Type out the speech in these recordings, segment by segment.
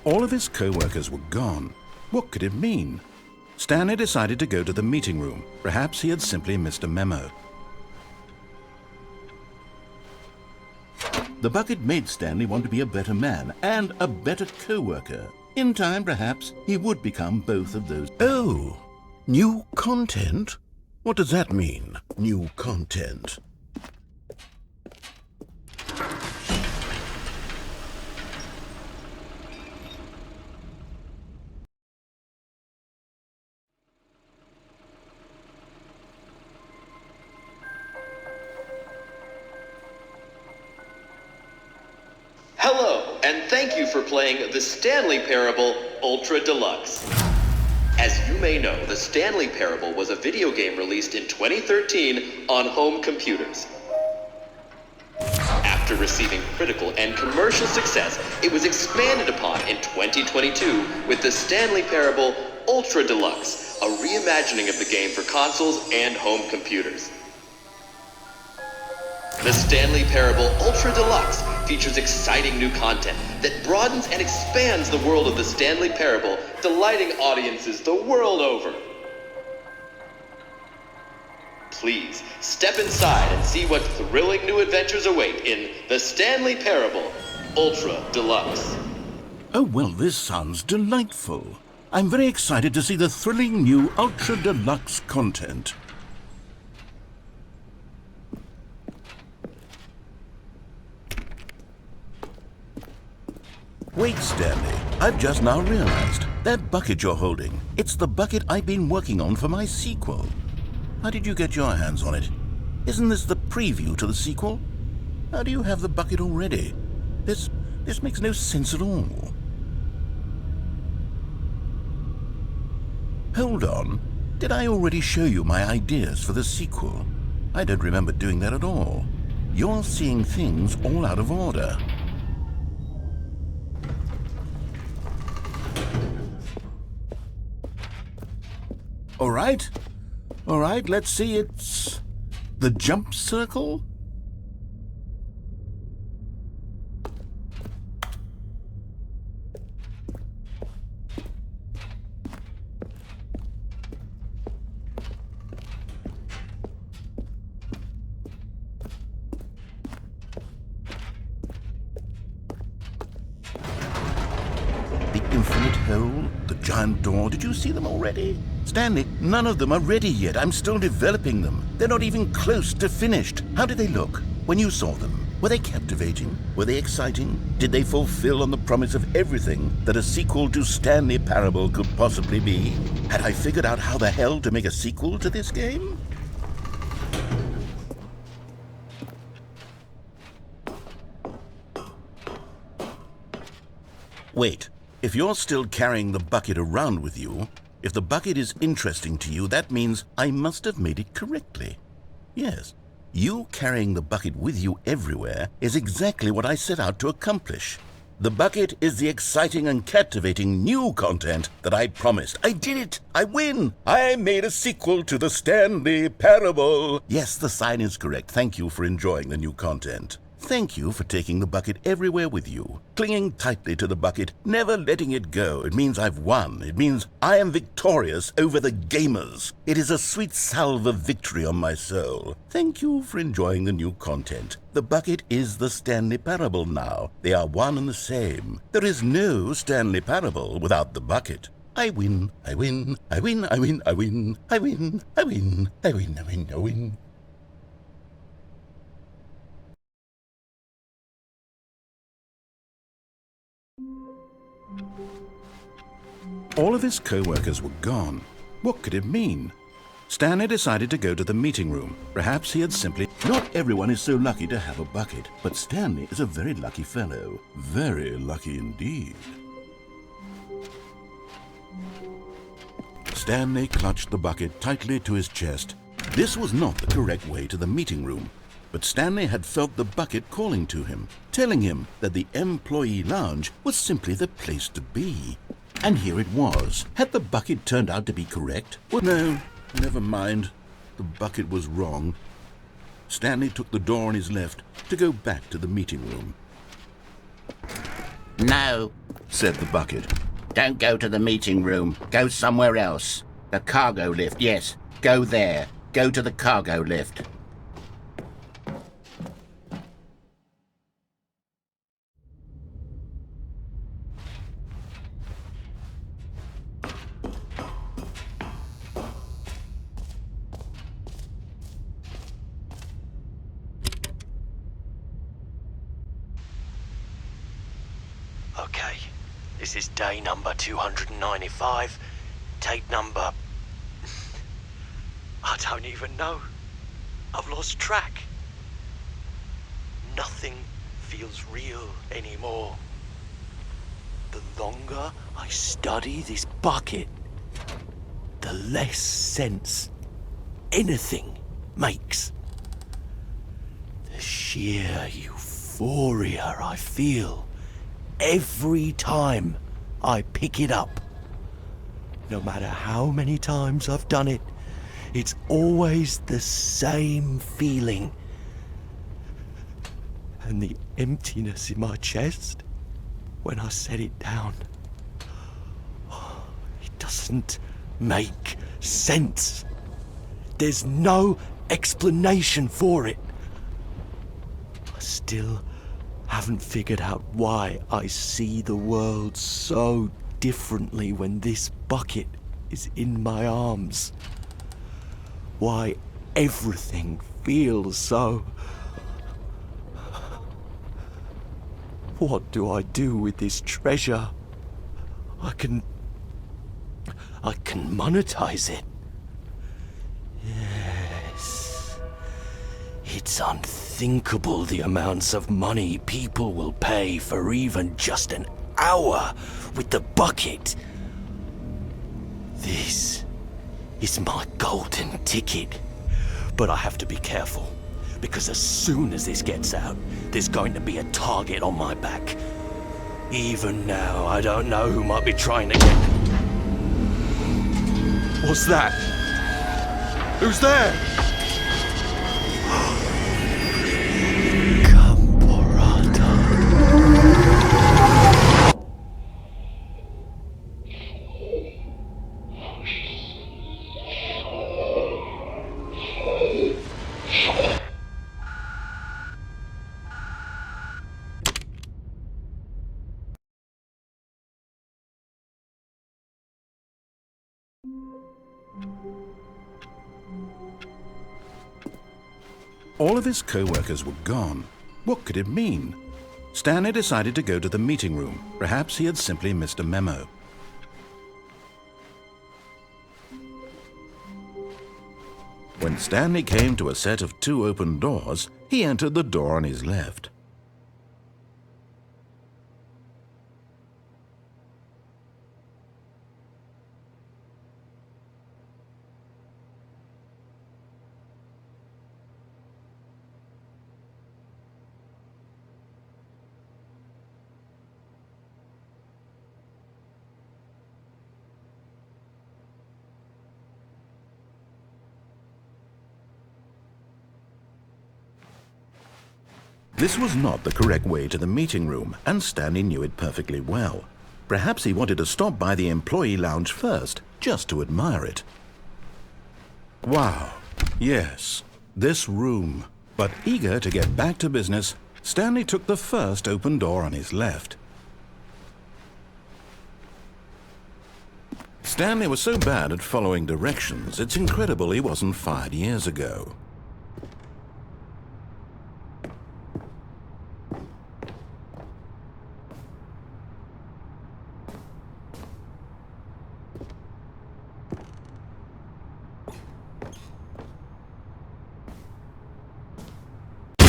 All of his co-workers were gone. What could it mean? Stanley decided to go to the meeting room. Perhaps he had simply missed a memo. The bucket made Stanley want to be a better man and a better co-worker. In time, perhaps, he would become both of those. Oh, new content? What does that mean, new content? Hello, and thank you for playing the Stanley Parable Ultra Deluxe. As you may know, the Stanley Parable was a video game released in 2013 on home computers. After receiving critical and commercial success, it was expanded upon in 2022 with the Stanley Parable Ultra Deluxe, a reimagining of the game for consoles and home computers. The Stanley Parable Ultra Deluxe features exciting new content that broadens and expands the world of the Stanley Parable, delighting audiences the world over. Please step inside and see what thrilling new adventures await in the Stanley Parable Ultra Deluxe. Oh, well, this sounds delightful. I'm very excited to see the thrilling new Ultra Deluxe content. Wait, Stanley, I've just now realized. That bucket you're holding, it's the bucket I've been working on for my sequel. How did you get your hands on it? Isn't this the preview to the sequel? How do you have the bucket already? This makes no sense at all. Hold on. Did I already show you my ideas for the sequel? I don't remember doing that at all. You're seeing things all out of order. All right, let's see, it's the jump circle? The infinite hole, the giant door, did you see them already? Stanley, none of them are ready yet. I'm still developing them. They're not even close to finished. How did they look when you saw them? Were they captivating? Were they exciting? Did they fulfill on the promise of everything that a sequel to Stanley Parable could possibly be? Had I figured out how the hell to make a sequel to this game? Wait, if you're still carrying the bucket around with you, if the bucket is interesting to you, that means I must have made it correctly. Yes, you carrying the bucket with you everywhere is exactly what I set out to accomplish. The bucket is the exciting and captivating new content that I promised. I did it! I win! I made a sequel to the Stanley Parable! Yes, the sign is correct. Thank you for enjoying the new content. Thank you for taking the bucket everywhere with you, clinging tightly to the bucket, never letting it go. It means I've won. It means I am victorious over the gamers. It is a sweet salve of victory on my soul. Thank you for enjoying the new content. The bucket is the Stanley Parable now. They are one and the same. There is no Stanley Parable without the bucket. I win, I win, I win, I win, I win, I win, I win, I win, I win, I win. All of his co-workers were gone. What could it mean? Stanley decided to go to the meeting room. Perhaps he had simply... Not everyone is so lucky to have a bucket, but Stanley is a very lucky fellow. Very lucky indeed. Stanley clutched the bucket tightly to his chest. This was not the correct way to the meeting room, but Stanley had felt the bucket calling to him, telling him that the employee lounge was simply the place to be. And here it was. Had the bucket turned out to be correct? Well, no, never mind. The bucket was wrong. Stanley took the door on his left to go back to the meeting room. No, Said the bucket. don't go to the meeting room. Go somewhere else. The cargo lift, yes. Go there. Go to the cargo lift. Okay, this is day number 295. Tape number... I don't even know. I've lost track. Nothing feels real anymore. The longer I study this bucket, the less sense anything makes. The sheer euphoria I feel every time I pick it up. No matter how many times I've done it, it's always the same feeling. And the emptiness in my chest when I set it down. It doesn't make sense. There's no explanation for it. I still haven't figured out why I see the world so differently when this bucket is in my arms. Why everything feels so... What do I do with this treasure? I can monetize it. Yes. It's unthinkable the amounts of money people will pay for even just an hour with the bucket. This is my golden ticket. But I have to be careful, because as soon as this gets out, there's going to be a target on my back. Even now, I don't know who might be trying to get... What's that? Who's there? Gambhorra'ta. All of his co-workers were gone. What could it mean? Stanley decided to go to the meeting room. Perhaps he had simply missed a memo. When Stanley came to a set of 2 open doors, he entered the door on his left. This was not the correct way to the meeting room, and Stanley knew it perfectly well. Perhaps he wanted to stop by the employee lounge first, just to admire it. Wow, yes, this room. But eager to get back to business, Stanley took the first open door on his left. Stanley was so bad at following directions, it's incredible he wasn't fired years ago.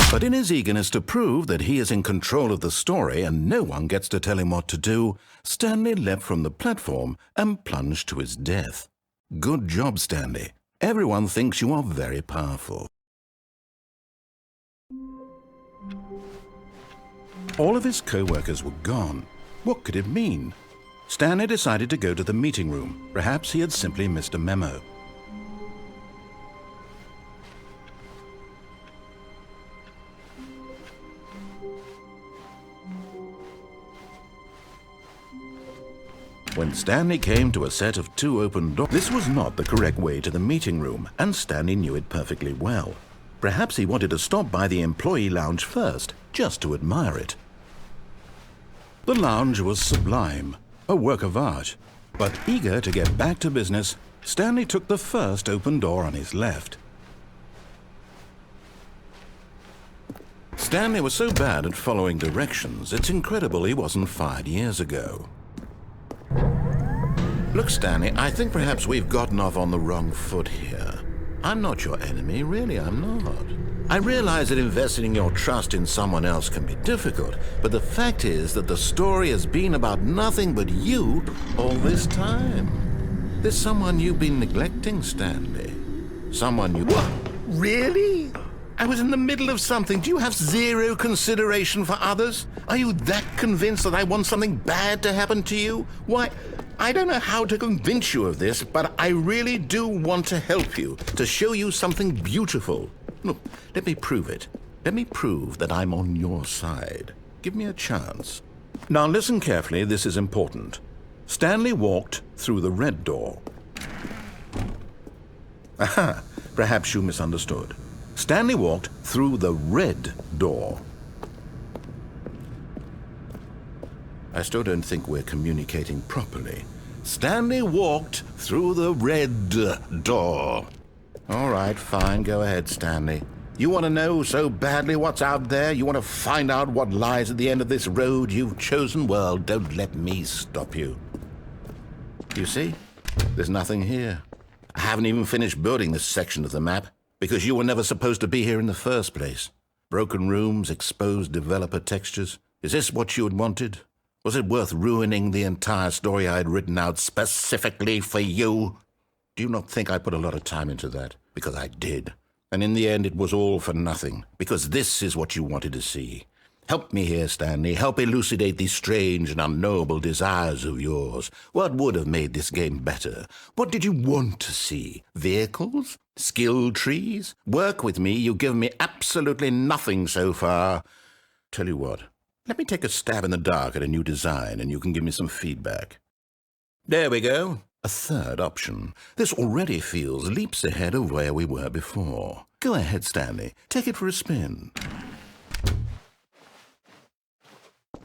But in his eagerness to prove that he is in control of the story and no one gets to tell him what to do, Stanley leapt from the platform and plunged to his death. Good job, Stanley. Everyone thinks you are very powerful. All of his co-workers were gone. What could it mean? Stanley decided to go to the meeting room. Perhaps he had simply missed a memo. When Stanley came to a set of 2 open doors, this was not the correct way to the meeting room, and Stanley knew it perfectly well. Perhaps he wanted to stop by the employee lounge first, just to admire it. The lounge was sublime, a work of art. But eager to get back to business, Stanley took the first open door on his left. Stanley was so bad at following directions, it's incredible he wasn't fired years ago. Look, Stanley, I think perhaps we've gotten off on the wrong foot here. I'm not your enemy, really, I'm not. I realize that investing your trust in someone else can be difficult, but the fact is that the story has been about nothing but you all this time. There's someone you've been neglecting, Stanley. Someone you... What? Really? I was in the middle of something. Do you have zero consideration for others? Are you that convinced that I want something bad to happen to you? Why, I don't know how to convince you of this, but I really do want to help you, to show you something beautiful. Look, let me prove it. Let me prove that I'm on your side. Give me a chance. Now listen carefully, this is important. Stanley walked through the red door. Aha, perhaps you misunderstood. Stanley walked through the red door. I still don't think we're communicating properly. Stanley walked through the red door. All right, fine, go ahead, Stanley. You want to know so badly what's out there? You want to find out what lies at the end of this road you've chosen? Well, don't let me stop you. You see? There's nothing here. I haven't even finished building this section of the map, because you were never supposed to be here in the first place. Broken rooms, exposed developer textures. Is this what you had wanted? Was it worth ruining the entire story I had written out specifically for you? Do you not think I put a lot of time into that? Because I did. And in the end, it was all for nothing, because this is what you wanted to see. Help me here, Stanley. Help elucidate these strange and unknowable desires of yours. What would have made this game better? What did you want to see? Vehicles? Skill trees? Work with me. You've given me absolutely nothing so far. Tell you what, let me take a stab in the dark at a new design, and you can give me some feedback. There we go. A third option. This already feels leaps ahead of where we were before. Go ahead, Stanley. Take it for a spin.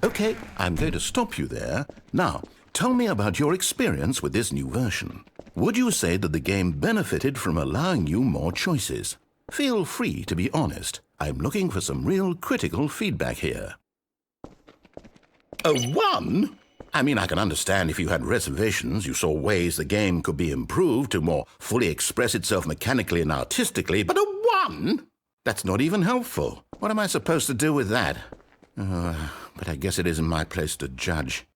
Okay, I'm going to stop you there. Now, tell me about your experience with this new version. Would you say that the game benefited from allowing you more choices? Feel free to be honest. I'm looking for some real critical feedback here. A 1? I mean, I can understand if you had reservations, you saw ways the game could be improved to more fully express itself mechanically and artistically, but a 1? That's not even helpful. What am I supposed to do with that? But I guess it isn't my place to judge.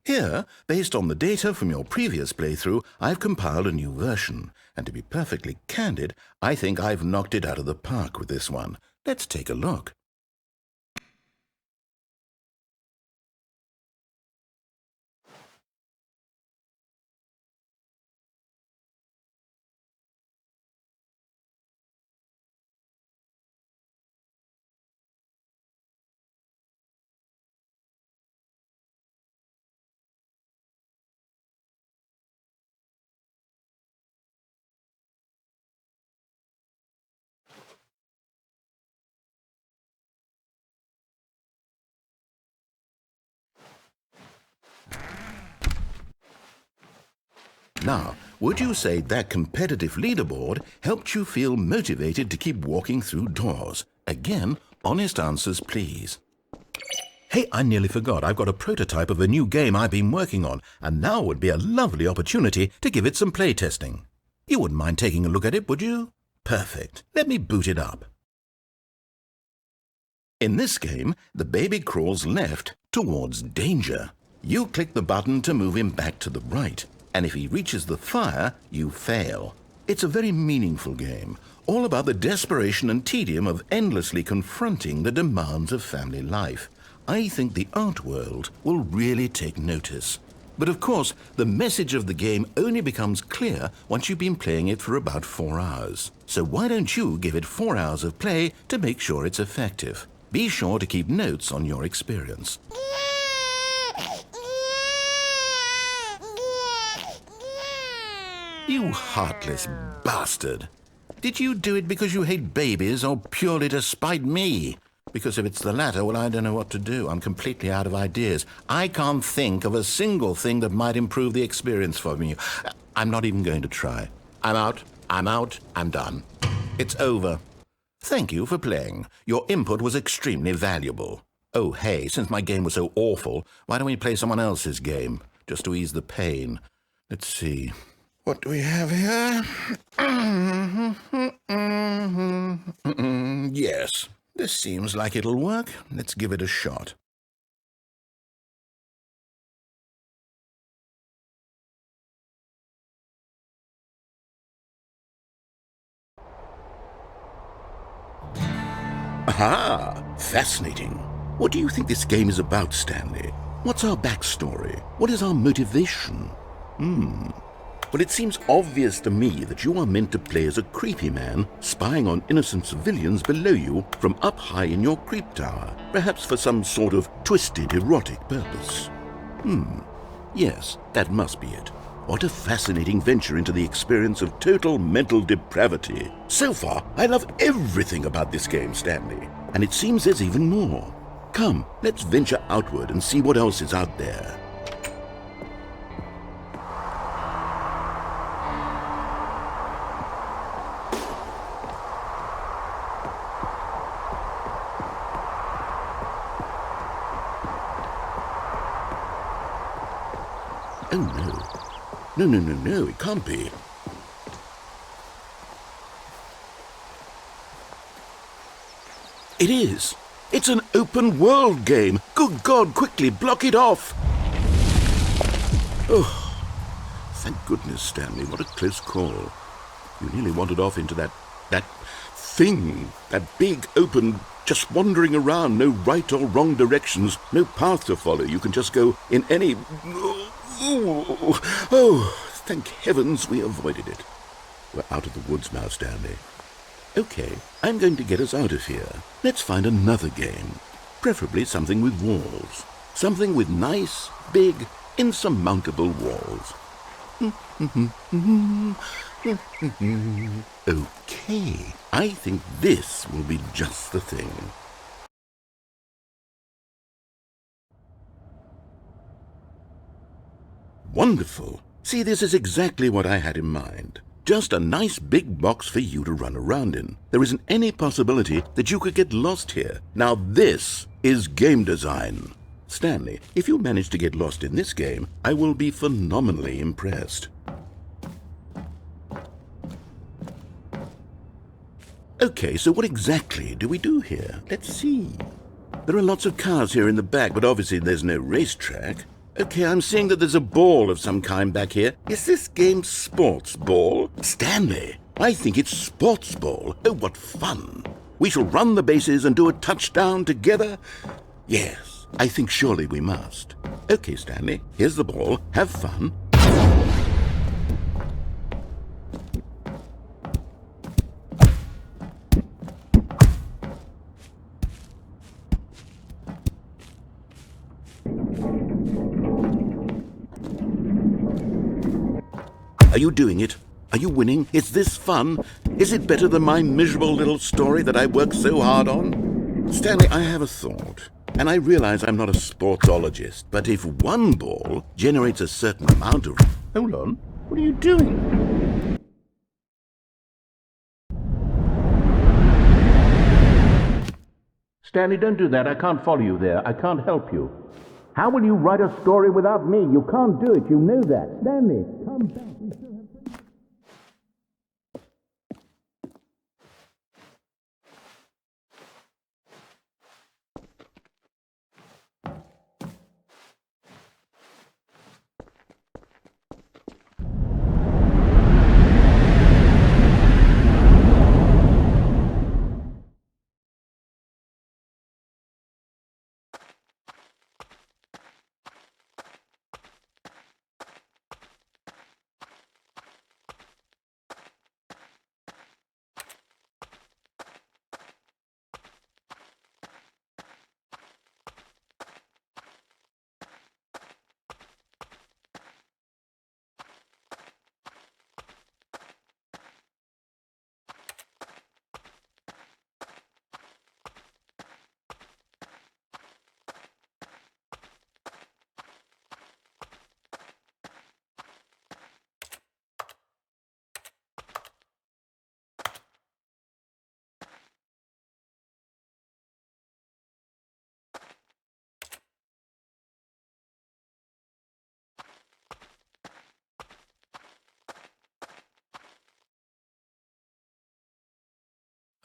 Here, based on the data from your previous playthrough, I've compiled a new version. And to be perfectly candid, I think I've knocked it out of the park with this one. Let's take a look. Now, would you say that competitive leaderboard helped you feel motivated to keep walking through doors? Again, honest answers, please. Hey, I nearly forgot. I've got a prototype of a new game I've been working on, and now would be a lovely opportunity to give it some playtesting. You wouldn't mind taking a look at it, would you? Perfect. Let me boot it up. In this game, the baby crawls left towards danger. You click the button to move him back to the right. And if he reaches the fire, you fail. It's a very meaningful game, all about the desperation and tedium of endlessly confronting the demands of family life. I think the art world will really take notice. But of course, the message of the game only becomes clear once you've been playing it for about 4 hours. So why don't you give it 4 hours of play to make sure it's effective? Be sure to keep notes on your experience. You heartless bastard. Did you do it because you hate babies or purely to spite me? Because if it's the latter, well, I don't know what to do. I'm completely out of ideas. I can't think of a single thing that might improve the experience for me. I'm not even going to try. I'm out. I'm done. It's over. Thank you for playing. Your input was extremely valuable. Oh, hey, since my game was so awful, why don't we play someone else's game, just to ease the pain? Let's see. What do we have here? Yes, this seems like it'll work. Let's give it a shot. Aha! Fascinating. What do you think this game is about, Stanley? What's our backstory? What is our motivation? Well, it seems obvious to me that you are meant to play as a creepy man spying on innocent civilians below you from up high in your creep tower, perhaps for some sort of twisted erotic purpose. Yes, that must be it. What a fascinating venture into the experience of total mental depravity. So far, I love everything about this game, Stanley, and it seems there's even more. Come, let's venture outward and see what else is out there. Oh, no. No, it can't be. It is. It's an open world game. Good God, quickly block it off. Oh, thank goodness, Stanley. What a close call. You nearly wandered off into that thing. That big, open, just wandering around. No right or wrong directions. No path to follow. You can just go in any... Oh, thank heavens we avoided it. We're out of the woods now, Stanley. Okay, I'm going to get us out of here. Let's find another game. Preferably something with walls. Something with nice, big, insurmountable walls. Okay, I think this will be just the thing. Wonderful. See, this is exactly what I had in mind. Just a nice big box for you to run around in. There isn't any possibility that you could get lost here. Now this is game design. Stanley, if you manage to get lost in this game, I will be phenomenally impressed. Okay, so what exactly do we do here? Let's see. There are lots of cars here in the back, but obviously there's no racetrack. Okay, I'm seeing that there's a ball of some kind back here. Is this game sports ball? Stanley, I think it's sports ball. Oh, what fun. We shall run the bases and do a touchdown together. Yes, I think surely we must. Okay, Stanley, here's the ball. Have fun. Are you doing it? Are you winning? Is this fun? Is it better than my miserable little story that I worked so hard on? Stanley, I have a thought. And I realize I'm not a sportologist, but if one ball generates a certain amount of... Hold on. What are you doing? Stanley, don't do that. I can't follow you there. I can't help you. How will you write a story without me? You can't do it. You know that. Stanley, come back.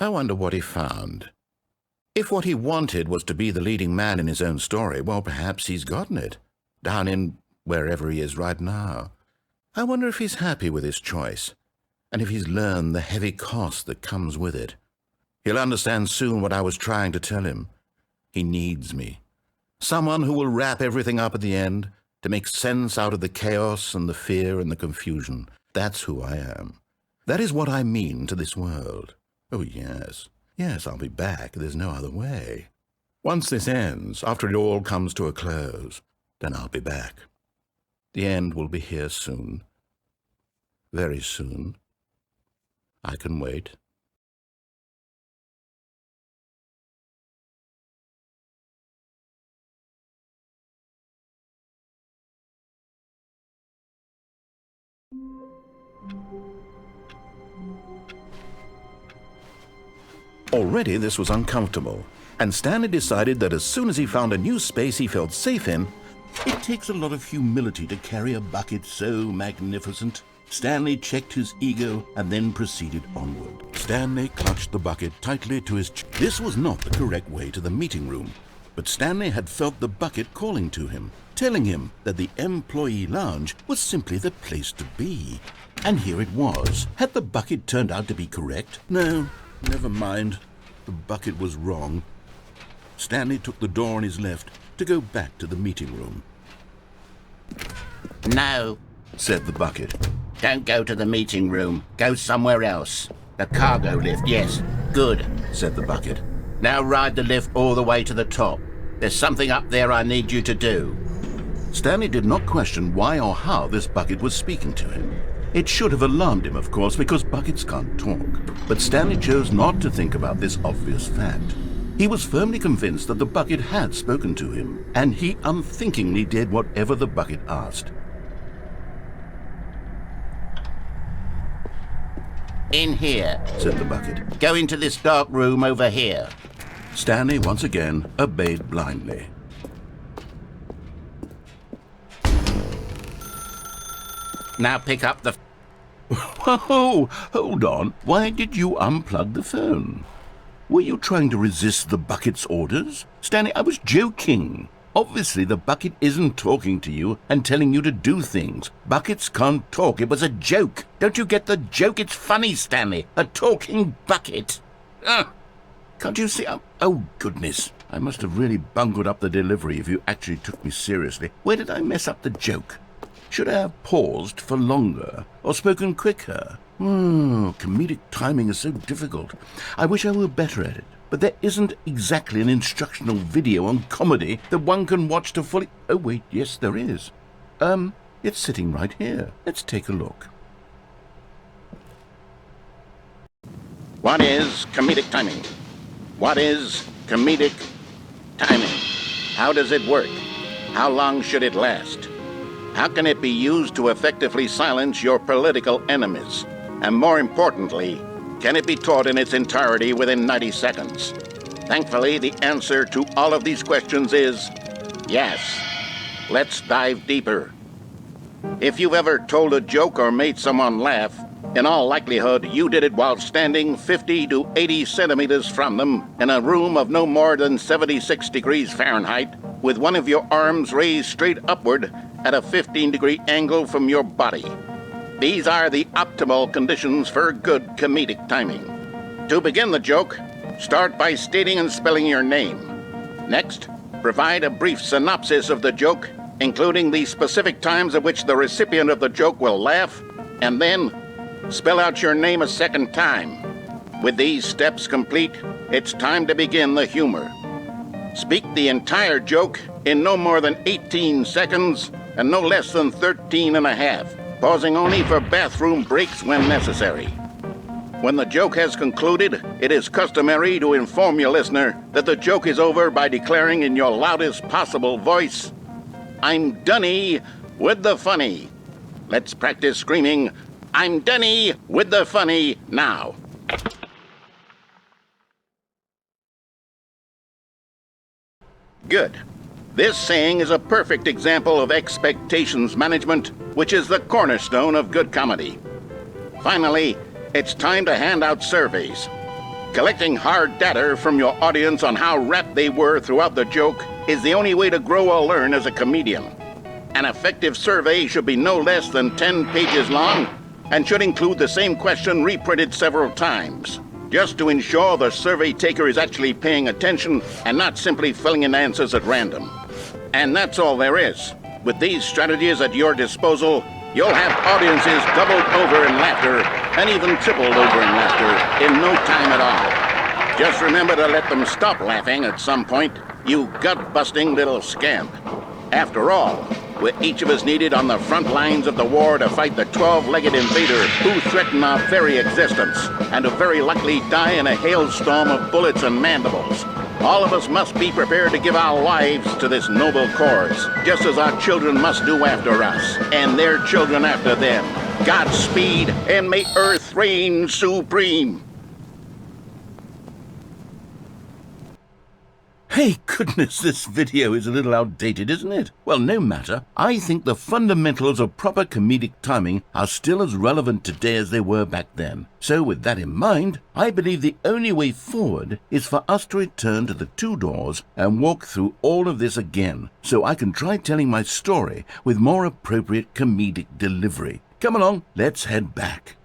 I wonder what he found. If what he wanted was to be the leading man in his own story, well, perhaps he's gotten it, down in wherever he is right now. I wonder if he's happy with his choice, and if he's learned the heavy cost that comes with it. He'll understand soon what I was trying to tell him. He needs me. Someone who will wrap everything up at the end, to make sense out of the chaos and the fear and the confusion. That's who I am. That is what I mean to this world. Oh, yes. Yes, I'll be back. There's no other way. Once this ends, after it all comes to a close, then I'll be back. The end will be here soon. Very soon. I can wait. Already this was uncomfortable, and Stanley decided that as soon as he found a new space he felt safe in, it takes a lot of humility to carry a bucket so magnificent. Stanley checked his ego and then proceeded onward. Stanley clutched the bucket tightly to his chest. This was not the correct way to the meeting room, but Stanley had felt the bucket calling to him, telling him that the employee lounge was simply the place to be. And here it was. Had the bucket turned out to be correct? No, never mind. The bucket was wrong. Stanley took the door on his left to go back to the meeting room. No, Said the bucket. don't go to the meeting room. Go somewhere else. The cargo lift, yes. Good, Said the bucket. now ride the lift all the way to the top. There's something up there I need you to do. Stanley did not question why or how this bucket was speaking to him. It should have alarmed him, of course, because buckets can't talk. But Stanley chose not to think about this obvious fact. He was firmly convinced that the bucket had spoken to him, and he unthinkingly did whatever the bucket asked. In here. Said the bucket. Go into this dark room over here. Stanley once again obeyed blindly. Now pick up the... Whoa, hold on. Why did you unplug the phone? Were you trying to resist the bucket's orders? Stanley, I was joking. Obviously, the bucket isn't talking to you and telling you to do things. Buckets can't talk. It was a joke. Don't you get the joke? It's funny, Stanley. A talking bucket. Can't you see? Oh, goodness. I must have really bungled up the delivery if you actually took me seriously. Where did I mess up the joke? Should I have paused for longer or spoken quicker? Comedic timing is so difficult. I wish I were better at it. But there isn't exactly an instructional video on comedy that one can watch to fully... Oh, wait, yes, there is. It's sitting right here. Let's take a look. What is comedic timing? What is comedic timing? How does it work? How long should it last? How can it be used to effectively silence your political enemies? And more importantly, can it be taught in its entirety within 90 seconds? Thankfully, the answer to all of these questions is yes. Let's dive deeper. If you've ever told a joke or made someone laugh, in all likelihood, you did it while standing 50 to 80 centimeters from them in a room of no more than 76 degrees Fahrenheit, with one of your arms raised straight upward at a 15-degree angle from your body. These are the optimal conditions for good comedic timing. To begin the joke, start by stating and spelling your name. Next, provide a brief synopsis of the joke, including the specific times at which the recipient of the joke will laugh, and then spell out your name a second time. With these steps complete, it's time to begin the humor. Speak the entire joke in no more than 18 seconds and no less than 13 and a half, pausing only for bathroom breaks when necessary. When the joke has concluded, it is customary to inform your listener that the joke is over by declaring in your loudest possible voice, "I'm Dunny with the funny." Let's practice screaming, "I'm Dunny with the funny" now. Good. This saying is a perfect example of expectations management, which is the cornerstone of good comedy. Finally, it's time to hand out surveys. Collecting hard data from your audience on how rapt they were throughout the joke is the only way to grow or learn as a comedian. An effective survey should be no less than 10 pages long and should include the same question reprinted several times, just to ensure the survey taker is actually paying attention and not simply filling in answers at random. And that's all there is. With these strategies at your disposal, you'll have audiences doubled over in laughter and even tripled over in laughter in no time at all. Just remember to let them stop laughing at some point, you gut-busting little scamp. After all, we're each of us needed on the front lines of the war to fight the 12-legged invader who threaten our very existence, and who very likely die in a hailstorm of bullets and mandibles. All of us must be prepared to give our lives to this noble cause, just as our children must do after us, and their children after them. Godspeed, and may Earth reign supreme. Hey, goodness, this video is a little outdated, isn't it? Well, no matter. I think the fundamentals of proper comedic timing are still as relevant today as they were back then. So with that in mind, I believe the only way forward is for us to return to the two doors and walk through all of this again, so I can try telling my story with more appropriate comedic delivery. Come along, let's head back.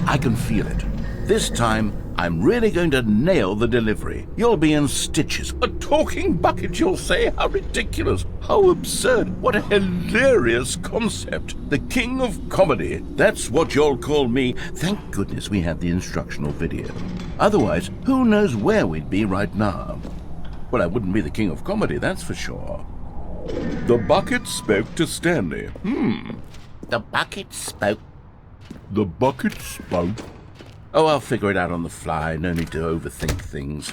I can feel it. This time, I'm really going to nail the delivery. You'll be in stitches. A talking bucket, you'll say? How ridiculous. How absurd. What a hilarious concept. The king of comedy. That's what you'll call me. Thank goodness we had the instructional video. Otherwise, who knows where we'd be right now. Well, I wouldn't be the king of comedy, that's for sure. The bucket spoke to Stanley. The bucket spoke. The bucket spoke. Oh, I'll figure it out on the fly. No need to overthink things.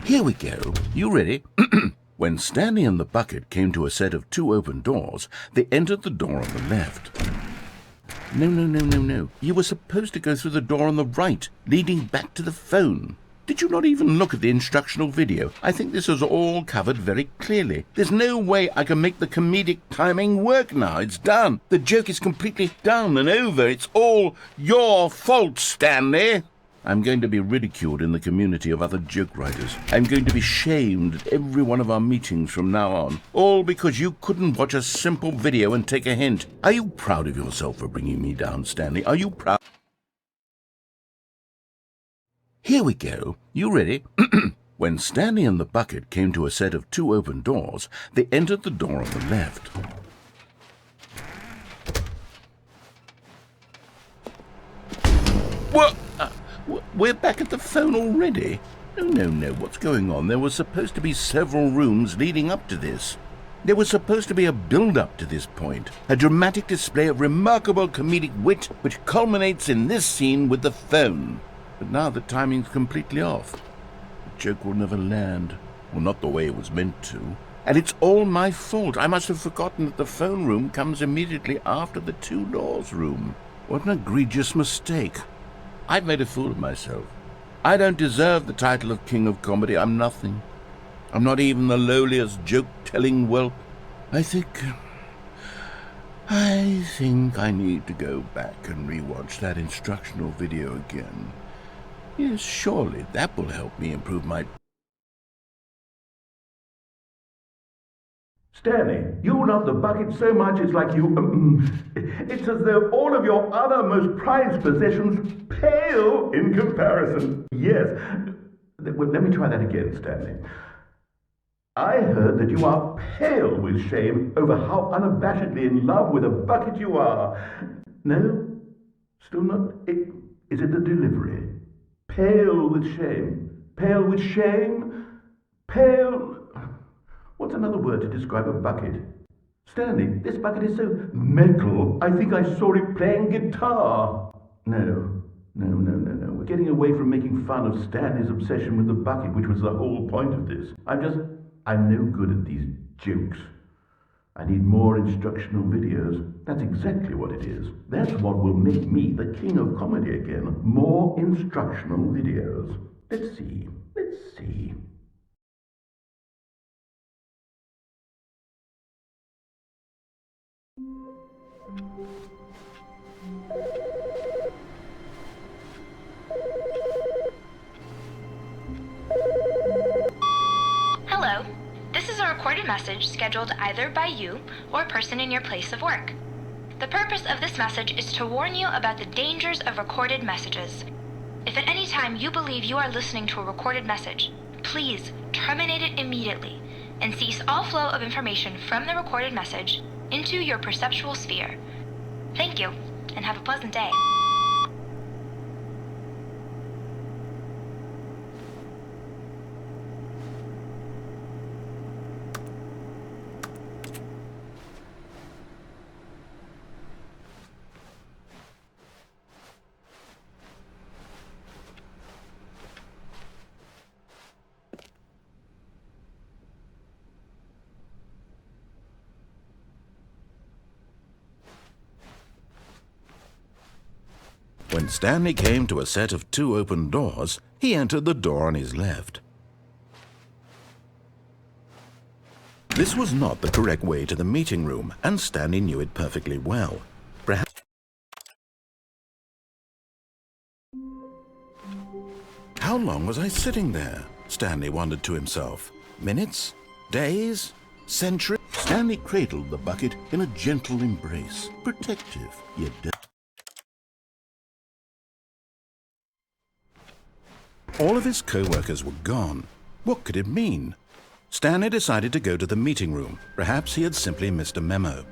Here we go. You ready? When Stanley and the bucket came to a set of two open doors, they entered the door on the left. No. You were supposed to go through the door on the right, leading back to the phone. Did you not even look at the instructional video? I think this is all covered very clearly. There's no way I can make the comedic timing work now. It's done. The joke is completely done and over. It's all your fault, Stanley. I'm going to be ridiculed in the community of other joke writers. I'm going to be shamed at every one of our meetings from now on. All because you couldn't watch a simple video and take a hint. Are you proud of yourself for bringing me down, Stanley? Are you proud? Here we go. You ready? When Stanley and the bucket came to a set of two open doors, they entered the door on the left. What? We're back at the phone already? No. What's going on? There was supposed to be several rooms leading up to this. There was supposed to be a build-up to this point, a dramatic display of remarkable comedic wit which culminates in this scene with the phone. But now the timing's completely off. The joke will never land. Well, not the way it was meant to. And it's all my fault. I must have forgotten that the phone room comes immediately after the two doors room. What an egregious mistake. I've made a fool of myself. I don't deserve the title of King of Comedy. I'm nothing. I'm not even the lowliest joke-telling whelp. I think I need to go back and rewatch that instructional video again. Yes, surely that will help me improve my... Stanley, you love the bucket so much it's like you... it's as though all of your other most prized possessions pale in comparison. Yes. Well, let me try that again, Stanley. I heard that you are pale with shame over how unabashedly in love with a bucket you are. No? Still not? Is it the delivery? Pale with shame. Pale with shame? Pale... What's another word to describe a bucket? Stanley, this bucket is so metal. I think I saw it playing guitar. No. No. We're getting away from making fun of Stanley's obsession with the bucket, which was the whole point of this. I'm no good at these jokes. I need more instructional videos. That's exactly what it is. That's what will make me the king of comedy again. More instructional videos. Let's see. Hello. This is a recorded message scheduled either by you or a person in your place of work. The purpose of this message is to warn you about the dangers of recorded messages. If at any time you believe you are listening to a recorded message, please terminate it immediately and cease all flow of information from the recorded message into your perceptual sphere. Thank you, and have a pleasant day. When Stanley came to a set of 2 open doors, he entered the door on his left. This was not the correct way to the meeting room, and Stanley knew it perfectly well. Perhaps... How long was I sitting there? Stanley wondered to himself. Minutes? Days? Centuries? Stanley cradled the bucket in a gentle embrace, protective yet All of his co-workers were gone. What could it mean? Stanley decided to go to the meeting room. Perhaps he had simply missed a memo.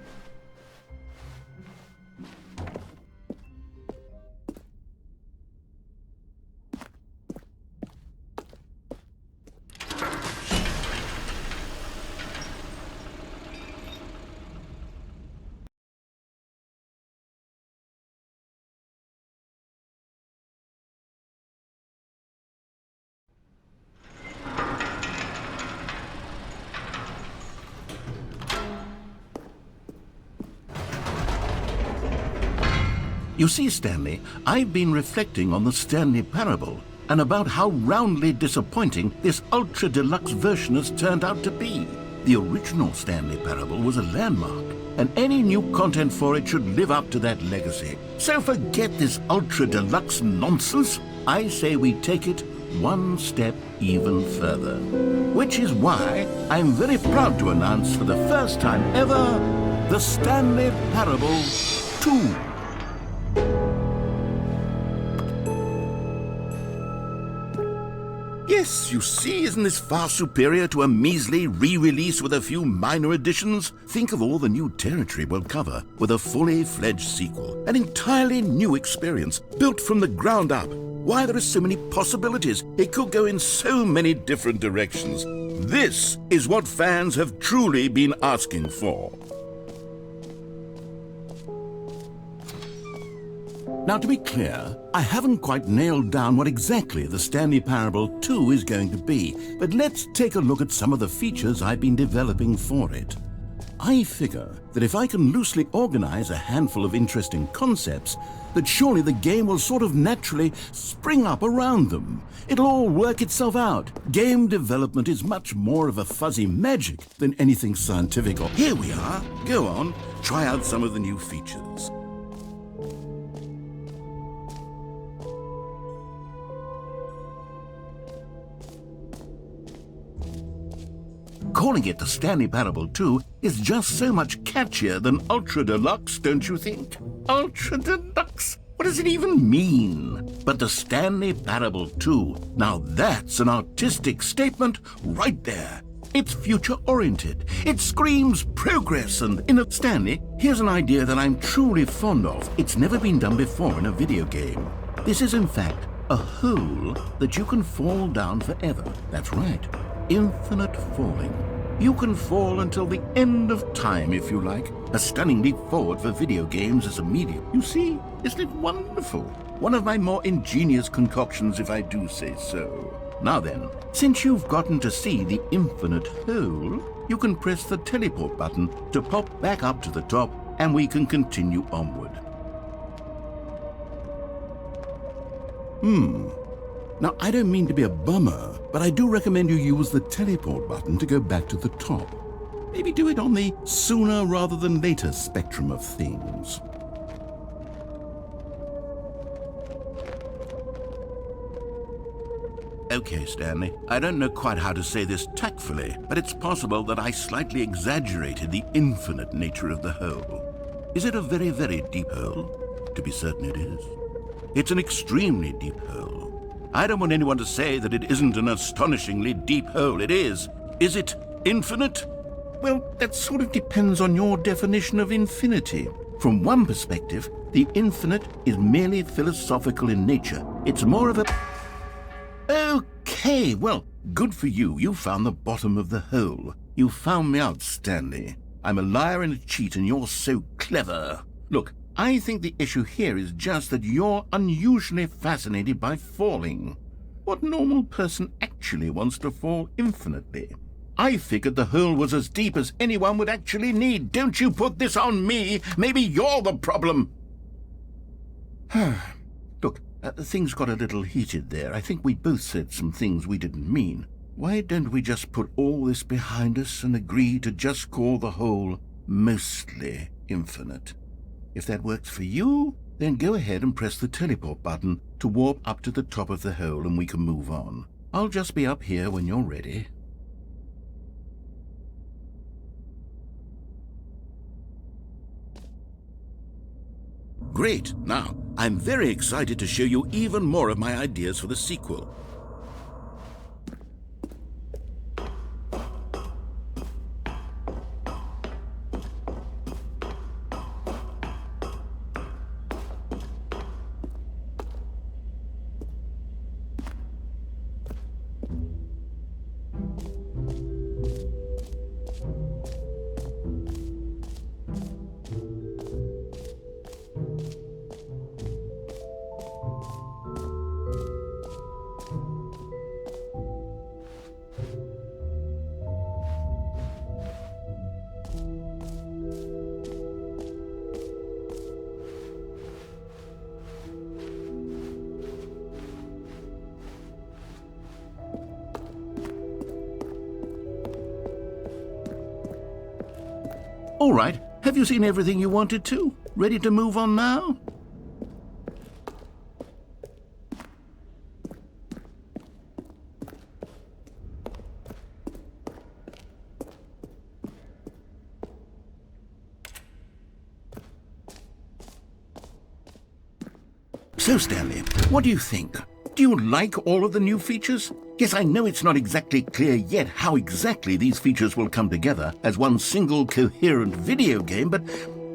You see, Stanley, I've been reflecting on the Stanley Parable and about how roundly disappointing this ultra-deluxe version has turned out to be. The original Stanley Parable was a landmark, and any new content for it should live up to that legacy. So forget this ultra-deluxe nonsense. I say we take it one step even further. Which is why I'm very proud to announce for the first time ever, the Stanley Parable 2. Yes, you see, isn't this far superior to a measly re-release with a few minor additions? Think of all the new territory we'll cover with a fully fledged sequel, an entirely new experience, built from the ground up. Why, there are so many possibilities. It could go in so many different directions. This is what fans have truly been asking for. Now, to be clear, I haven't quite nailed down what exactly the Stanley Parable 2 is going to be, but let's take a look at some of the features I've been developing for it. I figure that if I can loosely organize a handful of interesting concepts, that surely the game will sort of naturally spring up around them. It'll all work itself out. Game development is much more of a fuzzy magic than anything scientific. Here we are. Go on, try out some of the new features. Calling it the Stanley Parable 2 is just so much catchier than Ultra Deluxe, don't you think? Ultra Deluxe? What does it even mean? But the Stanley Parable 2, now that's an artistic statement right there. It's future-oriented. It screams progress and Stanley, here's an idea that I'm truly fond of. It's never been done before in a video game. This is, in fact, a hole that you can fall down forever. That's right. Infinite falling. You can fall until the end of time, if you like. A stunning leap forward for video games as a medium. You see, isn't it wonderful? One of my more ingenious concoctions, if I do say so. Now then, since you've gotten to see the infinite hole, you can press the teleport button to pop back up to the top, and we can continue onward. Now, I don't mean to be a bummer, but I do recommend you use the teleport button to go back to the top. Maybe do it on the sooner rather than later spectrum of things. Okay, Stanley, I don't know quite how to say this tactfully, but it's possible that I slightly exaggerated the infinite nature of the hole. Is it a very, very deep hole? To be certain it is. It's an extremely deep hole. I don't want anyone to say that it isn't an astonishingly deep hole. It is. Is it infinite? Well, that sort of depends on your definition of infinity. From one perspective, the infinite is merely philosophical in nature. It's more of a... Okay, well, good for you. You found the bottom of the hole. You found me out, Stanley. I'm a liar and a cheat, and you're so clever. Look, I think the issue here is just that you're unusually fascinated by falling. What normal person actually wants to fall infinitely? I figured the hole was as deep as anyone would actually need. Don't you put this on me. Maybe you're the problem. Look, things got a little heated there. I think we both said some things we didn't mean. Why don't we just put all this behind us and agree to just call the hole mostly infinite? If that works for you, then go ahead and press the teleport button to warp up to the top of the hole and we can move on. I'll just be up here when you're ready. Great! Now, I'm very excited to show you even more of my ideas for the sequel. All right, have you seen everything you wanted to? Ready to move on now? So, Stanley, what do you think? Do you like all of the new features? Yes, I know it's not exactly clear yet how exactly these features will come together as one single coherent video game, but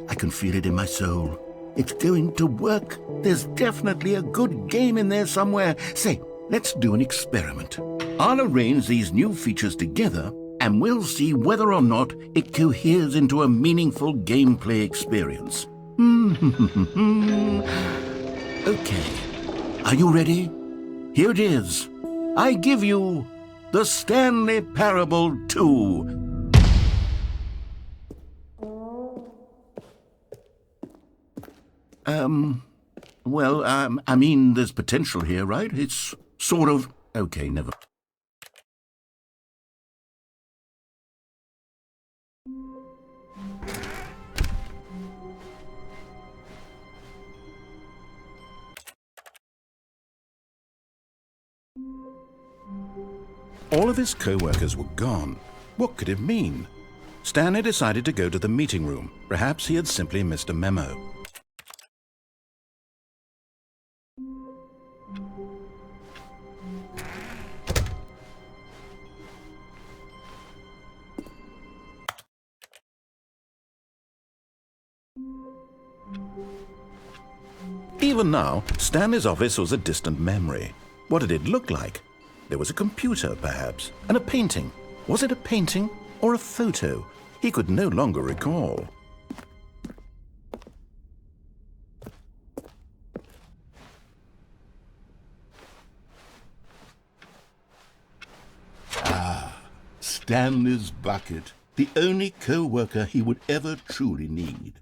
I can feel it in my soul. It's going to work. There's definitely a good game in there somewhere. Say, let's do an experiment. I'll arrange these new features together, and we'll see whether or not it coheres into a meaningful gameplay experience. Okay, are you ready? Here it is. I give you the Stanley Parable 2. I mean, there's potential here, right? It's sort of... Okay, never... All of his co-workers were gone. What could it mean? Stanley decided to go to the meeting room. Perhaps he had simply missed a memo. Even now, Stanley's office was a distant memory. What did it look like? There was a computer, perhaps, and a painting. Was it a painting or a photo? He could no longer recall. Stanley's bucket, the only co-worker he would ever truly need.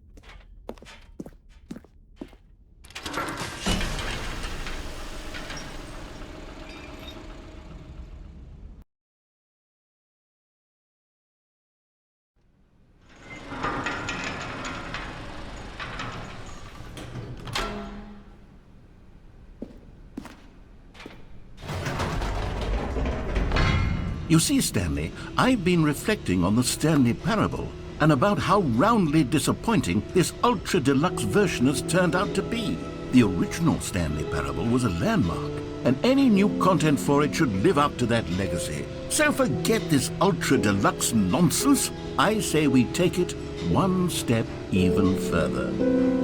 You see, Stanley, I've been reflecting on the Stanley Parable and about how roundly disappointing this ultra-deluxe version has turned out to be. The original Stanley Parable was a landmark, and any new content for it should live up to that legacy. So forget this ultra-deluxe nonsense. I say we take it one step even further.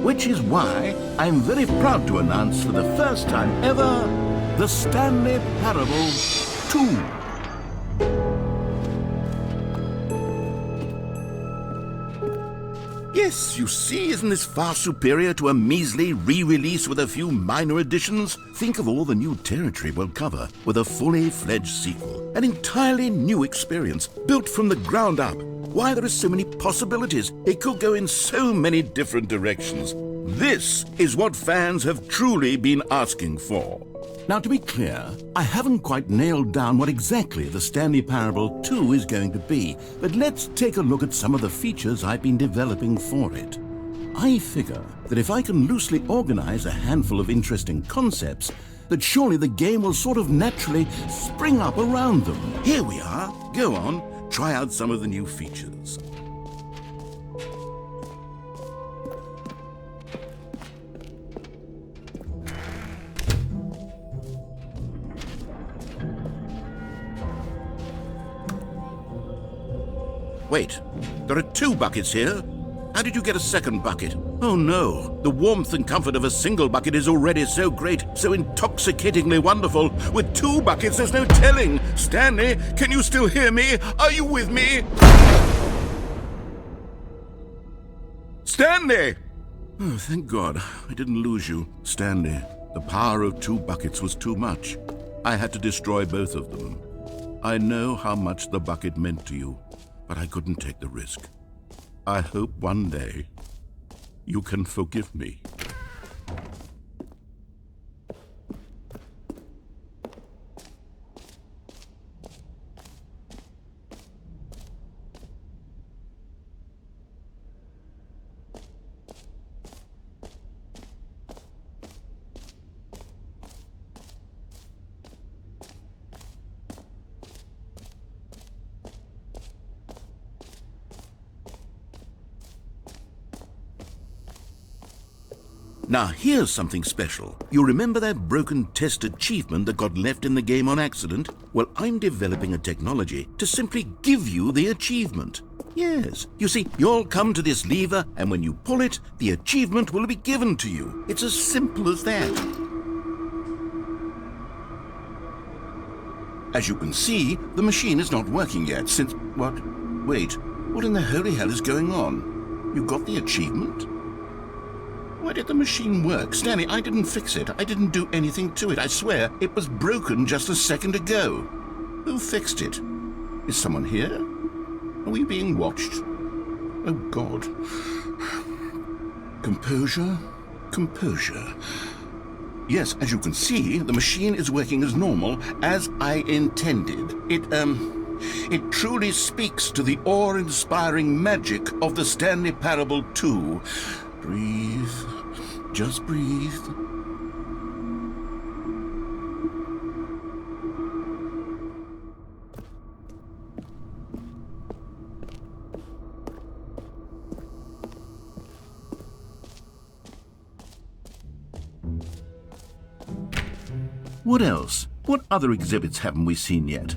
Which is why I'm very proud to announce for the first time ever, the Stanley Parable 2. Yes, you see, isn't this far superior to a measly re-release with a few minor additions? Think of all the new territory we'll cover with a fully fledged sequel. An entirely new experience, built from the ground up. Why, there are so many possibilities. It could go in so many different directions. This is what fans have truly been asking for. Now, to be clear, I haven't quite nailed down what exactly the Stanley Parable 2 is going to be, but let's take a look at some of the features I've been developing for it. I figure that if I can loosely organize a handful of interesting concepts, that surely the game will sort of naturally spring up around them. Here we are. Go on, try out some of the new features. Wait, there are 2 buckets here? How did you get a second bucket? Oh no, the warmth and comfort of a single bucket is already so great, so intoxicatingly wonderful. With 2 buckets, there's no telling. Stanley, can you still hear me? Are you with me? Stanley! Oh, thank God, I didn't lose you. Stanley, the power of 2 buckets was too much. I had to destroy both of them. I know how much the bucket meant to you, but I couldn't take the risk. I hope one day you can forgive me. Now, here's something special. You remember that broken test achievement that got left in the game on accident? Well, I'm developing a technology to simply give you the achievement. Yes, you see, you'll come to this lever, and when you pull it, the achievement will be given to you. It's as simple as that. As you can see, the machine is not working yet since... What? Wait, what in the holy hell is going on? You got the achievement? Why did the machine work? Stanley, I didn't fix it. I didn't do anything to it. I swear, it was broken just a second ago. Who fixed it? Is someone here? Are we being watched? Oh, God. Composure, composure. Yes, as you can see, the machine is working as normal, as I intended. It truly speaks to the awe-inspiring magic of the Stanley Parable 2. Breathe. Just breathe. What else? What other exhibits haven't we seen yet?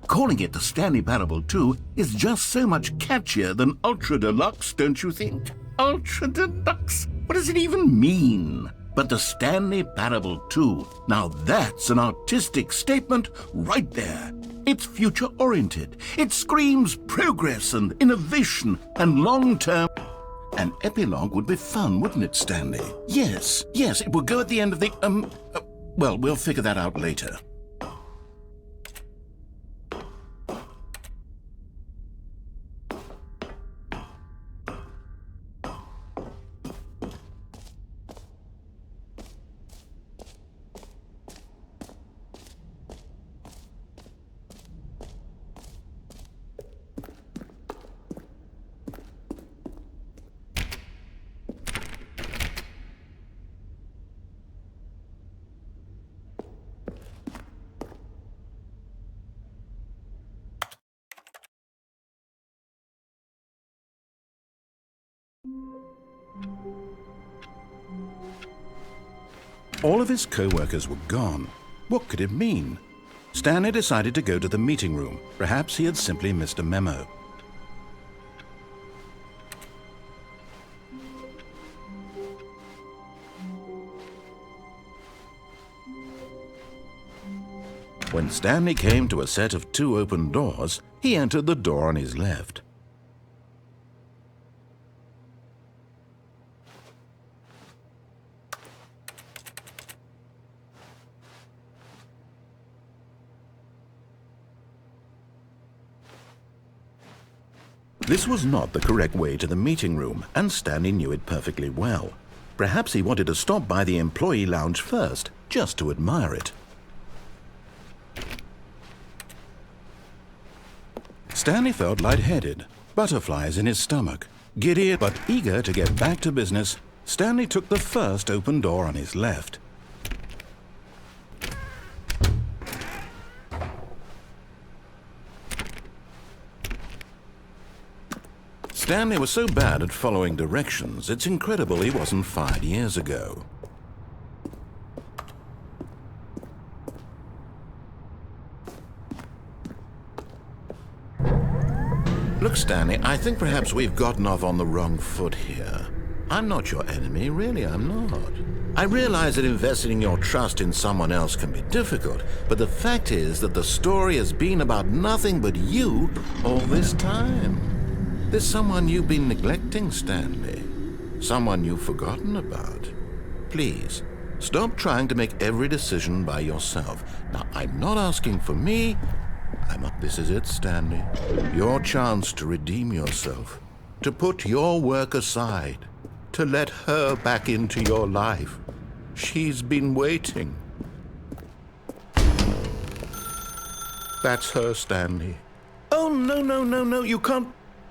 Calling it the Stanley Parable 2 is just so much catchier than Ultra Deluxe, don't you think? Ultra Deluxe? What does it even mean? But the Stanley Parable 2, now that's an artistic statement right there. It's future-oriented. It screams progress and innovation and long-term... An epilogue would be fun, wouldn't it, Stanley? Yes, it would go at the end of the, Well, we'll figure that out later. All of his co-workers were gone. What could it mean? Stanley decided to go to the meeting room. Perhaps he had simply missed a memo. When Stanley came to a set of 2 open doors, he entered the door on his left. This was not the correct way to the meeting room, and Stanley knew it perfectly well. Perhaps he wanted to stop by the employee lounge first, just to admire it. Stanley felt lightheaded, butterflies in his stomach. Giddy but eager to get back to business, Stanley took the first open door on his left. Stanley was so bad at following directions, it's incredible he wasn't fired years ago. Look, Stanley, I think perhaps we've gotten off on the wrong foot here. I'm not your enemy, really, I'm not. I realize that investing your trust in someone else can be difficult, but the fact is that the story has been about nothing but you all this time. There's someone you've been neglecting, Stanley. Someone you've forgotten about. Please, stop trying to make every decision by yourself. Now, I'm not asking for me. This is it, Stanley. Your chance to redeem yourself. To put your work aside. To let her back into your life. She's been waiting. That's her, Stanley. Oh, no, you can't.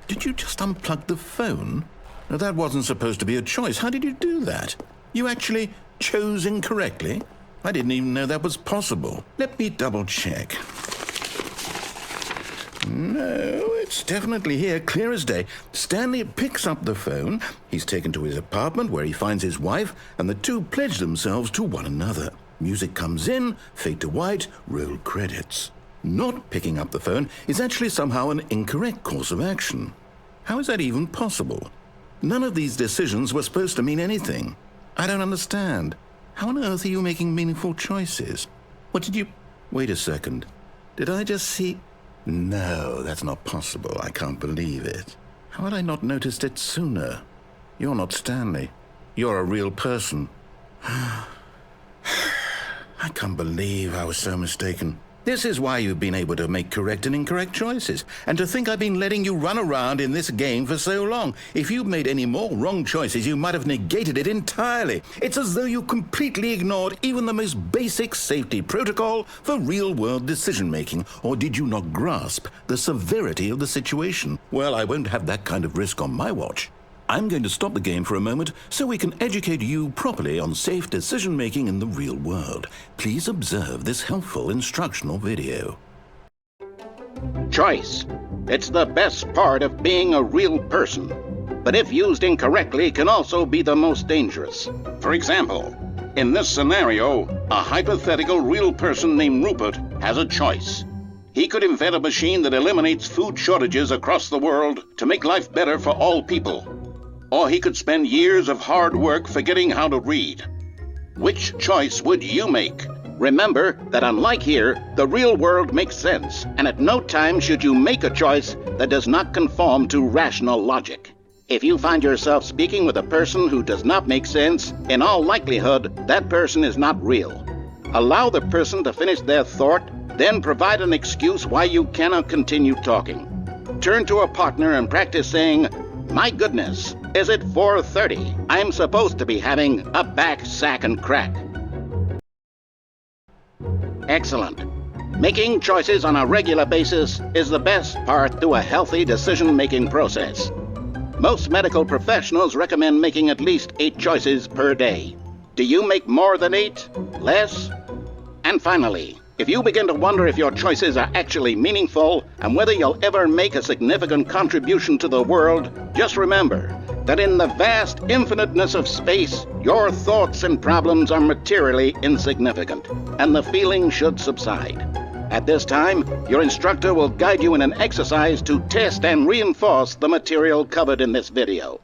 Did you just unplug the phone? No, that wasn't supposed to be a choice. How did you do that? You actually chose incorrectly? I didn't even know that was possible. Let me double check. No, it's definitely here, clear as day. Stanley picks up the phone. He's taken to his apartment where he finds his wife, and the two pledge themselves to one another. Music comes in, fade to white, roll credits. Not picking up the phone is actually somehow an incorrect course of action. How is that even possible? None of these decisions were supposed to mean anything. I don't understand. How on earth are you making meaningful choices? What did you... Wait a second. Did I just see... No, that's not possible. I can't believe it. How had I not noticed it sooner? You're not Stanley. You're a real person. I can't believe I was so mistaken. This is why you've been able to make correct and incorrect choices. And to think I've been letting you run around in this game for so long. If you'd made any more wrong choices, you might have negated it entirely. It's as though you completely ignored even the most basic safety protocol for real-world decision-making. Or did you not grasp the severity of the situation? Well, I won't have that kind of risk on my watch. I'm going to stop the game for a moment so we can educate you properly on safe decision-making in the real world. Please observe this helpful instructional video. Choice. It's the best part of being a real person. But if used incorrectly, can also be the most dangerous. For example, in this scenario, a hypothetical real person named Rupert has a choice. He could invent a machine that eliminates food shortages across the world to make life better for all people. Or he could spend years of hard work forgetting how to read. Which choice would you make? Remember that unlike here, the real world makes sense, and at no time should you make a choice that does not conform to rational logic. If you find yourself speaking with a person who does not make sense, in all likelihood, that person is not real. Allow the person to finish their thought, then provide an excuse why you cannot continue talking. Turn to a partner and practice saying, "My goodness, is it 4:30? I'm supposed to be having a back, sack, and crack." Excellent. Making choices on a regular basis is the best part to a healthy decision-making process. Most medical professionals recommend making at least 8 choices per day. Do you make more than 8? Less? And finally, if you begin to wonder if your choices are actually meaningful and whether you'll ever make a significant contribution to the world, just remember that in the vast infiniteness of space, your thoughts and problems are materially insignificant, and the feeling should subside. At this time, your instructor will guide you in an exercise to test and reinforce the material covered in this video.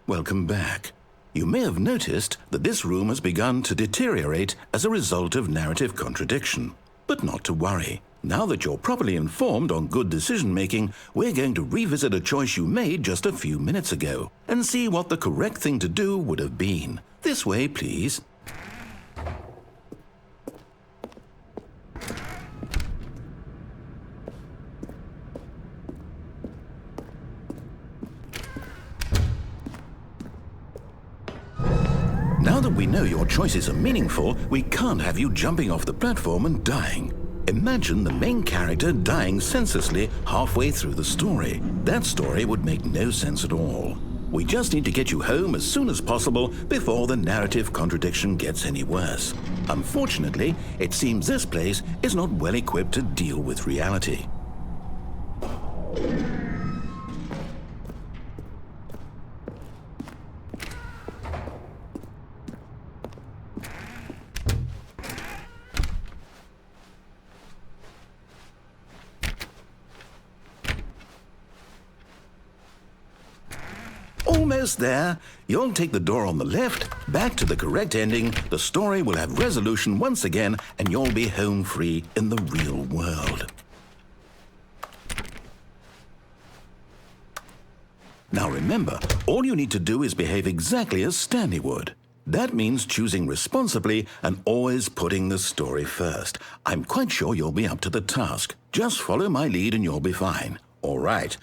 Welcome back. You may have noticed that this room has begun to deteriorate as a result of narrative contradiction. But not to worry. Now that you're properly informed on good decision-making, we're going to revisit a choice you made just a few minutes ago and see what the correct thing to do would have been. This way, please. Now that we know your choices are meaningful, we can't have you jumping off the platform and dying. Imagine the main character dying senselessly halfway through the story. That story would make no sense at all. We just need to get you home as soon as possible before the narrative contradiction gets any worse. Unfortunately, it seems this place is not well equipped to deal with reality. Almost there. You'll take the door on the left, back to the correct ending, the story will have resolution once again, and you'll be home free in the real world. Now remember, all you need to do is behave exactly as Stanley would. That means choosing responsibly and always putting the story first. I'm quite sure you'll be up to the task. Just follow my lead and you'll be fine. All right.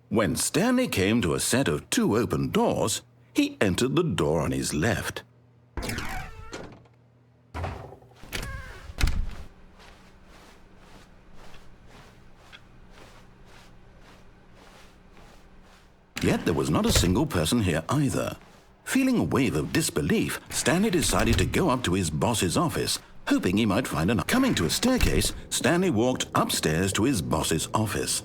When Stanley came to a set of 2 open doors, he entered the door on his left. Yet there was not a single person here either. Feeling a wave of disbelief, Stanley decided to go up to his boss's office, hoping he might find another. Coming to a staircase, Stanley walked upstairs to his boss's office.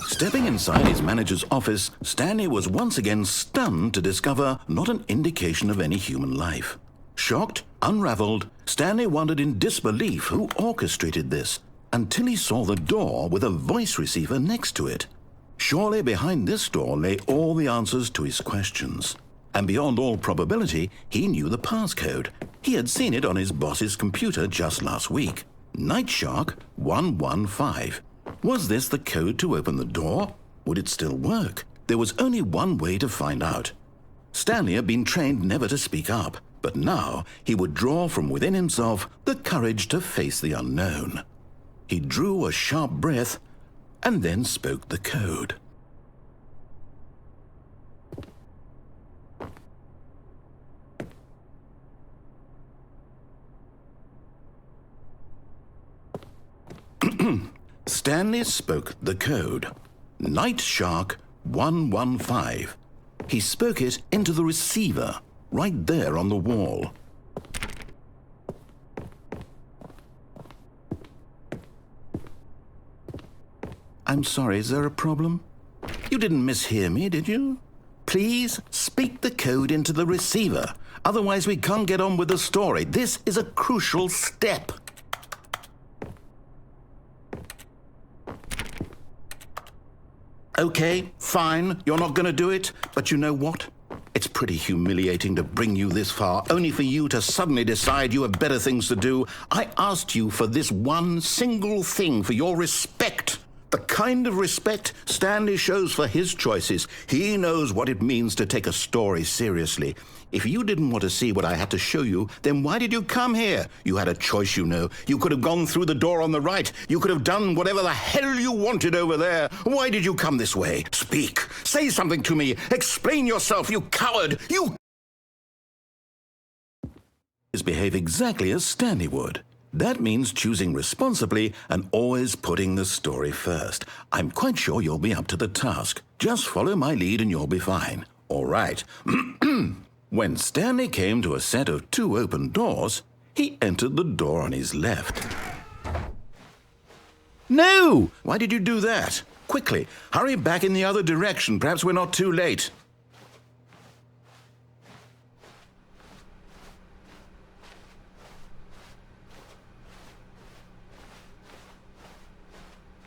Stepping inside his manager's office, Stanley was once again stunned to discover not an indication of any human life. Shocked, unraveled, Stanley wondered in disbelief who orchestrated this, until he saw the door with a voice receiver next to it. Surely behind this door lay all the answers to his questions. And beyond all probability, he knew the passcode. He had seen it on his boss's computer just last week. Nightshark 115. Was this the code to open the door? Would it still work? There was only one way to find out. Stanley had been trained never to speak up, but now he would draw from within himself the courage to face the unknown. He drew a sharp breath and then spoke the code. Stanley spoke the code. Nightshark 115. He spoke it into the receiver, right there on the wall. I'm sorry, is there a problem? You didn't mishear me, did you? Please speak the code into the receiver. Otherwise we can't get on with the story. This is a crucial step. Okay, fine, you're not going to do it, but you know what? It's pretty humiliating to bring you this far, only for you to suddenly decide you have better things to do. I asked you for this one single thing, for your respect. The kind of respect Stanley shows for his choices. He knows what it means to take a story seriously. If you didn't want to see what I had to show you, then why did you come here? You had a choice, you know. You could have gone through the door on the right. You could have done whatever the hell you wanted over there. Why did you come this way? Speak. Say something to me. Explain yourself, you coward. You behave exactly as Stanley would. That means choosing responsibly and always putting the story first. I'm quite sure you'll be up to the task. Just follow my lead and you'll be fine. All right. When Stanley came to a set of 2 open doors, he entered the door on his left. No! Why did you do that? Quickly, hurry back in the other direction. Perhaps we're not too late.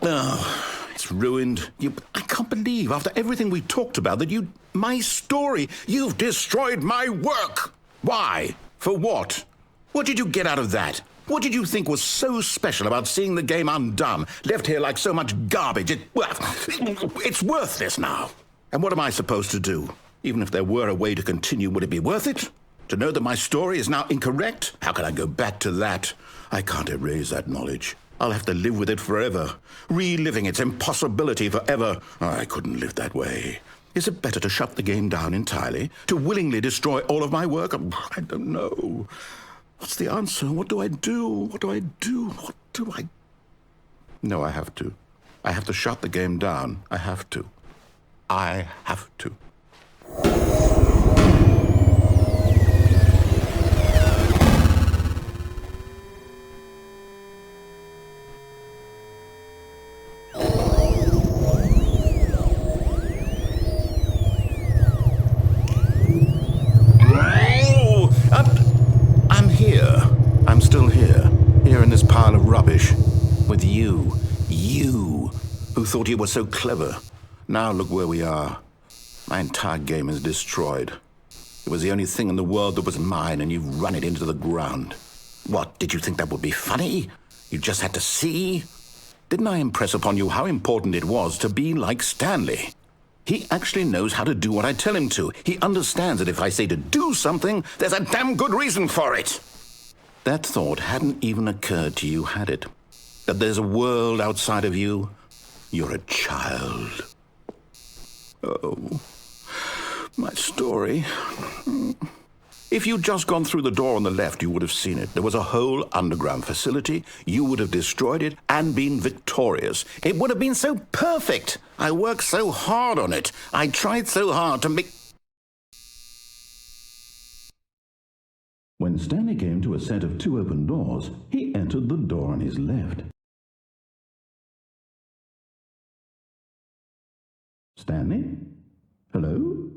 Oh, it's ruined. I can't believe, after everything we talked about, that my story, you've destroyed my work. Why? For what? What did you get out of that? What did you think was so special about seeing the game undone, left here like so much garbage? It's worthless now. And what am I supposed to do? Even if there were a way to continue, would it be worth it? To know that my story is now incorrect? How can I go back to that? I can't erase that knowledge. I'll have to live with it forever, reliving its impossibility forever. I couldn't live that way. Is it better to shut the game down entirely? To willingly destroy all of my work? I don't know. What's the answer? What do I do? What do I do? What do I... No, I have to. I have to shut the game down. I have to. I have to. I'm still here in this pile of rubbish, with you, who thought you were so clever. Now look where we are. My entire game is destroyed. It was the only thing in the world that was mine, and you've run it into the ground. What, did you think that would be funny? You just had to see? Didn't I impress upon you how important it was to be like Stanley? He actually knows how to do what I tell him to. He understands that if I say to do something, there's a damn good reason for it. That thought hadn't even occurred to you, had it? That there's a world outside of you? You're a child. Oh, my story. If you'd just gone through the door on the left, you would have seen it. There was a whole underground facility. You would have destroyed it and been victorious. It would have been so perfect. I worked so hard on it. I tried so hard to make... When Stanley came to a set of 2 open doors, he entered the door on his left. Stanley? Hello?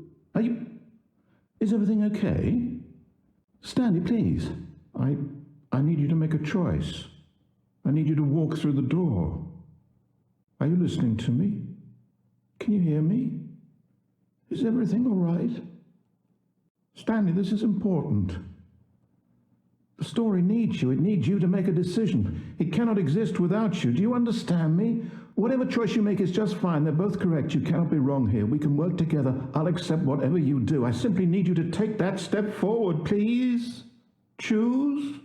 Is everything okay? Stanley, please. I need you to make a choice. I need you to walk through the door. Are you listening to me? Can you hear me? Is everything all right? Stanley, this is important. The story needs you. It needs you to make a decision. It cannot exist without you. Do you understand me? Whatever choice you make is just fine. They're both correct. You cannot be wrong here. We can work together. I'll accept whatever you do. I simply need you to take that step forward, please. Choose.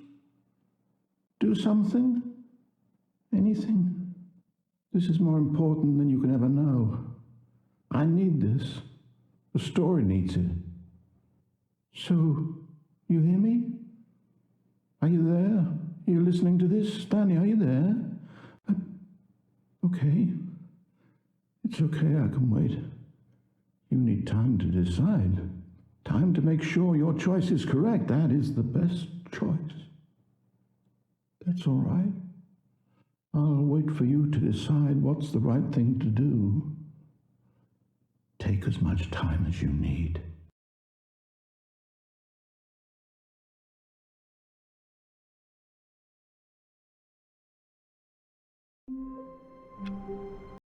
Do something. Anything. This is more important than you can ever know. I need this. The story needs it. So, you hear me? Are you there? Are you listening to this? Stanley, are you there? Okay. It's okay, I can wait. You need time to decide. Time to make sure your choice is correct. That is the best choice. That's all right. I'll wait for you to decide what's the right thing to do. Take as much time as you need.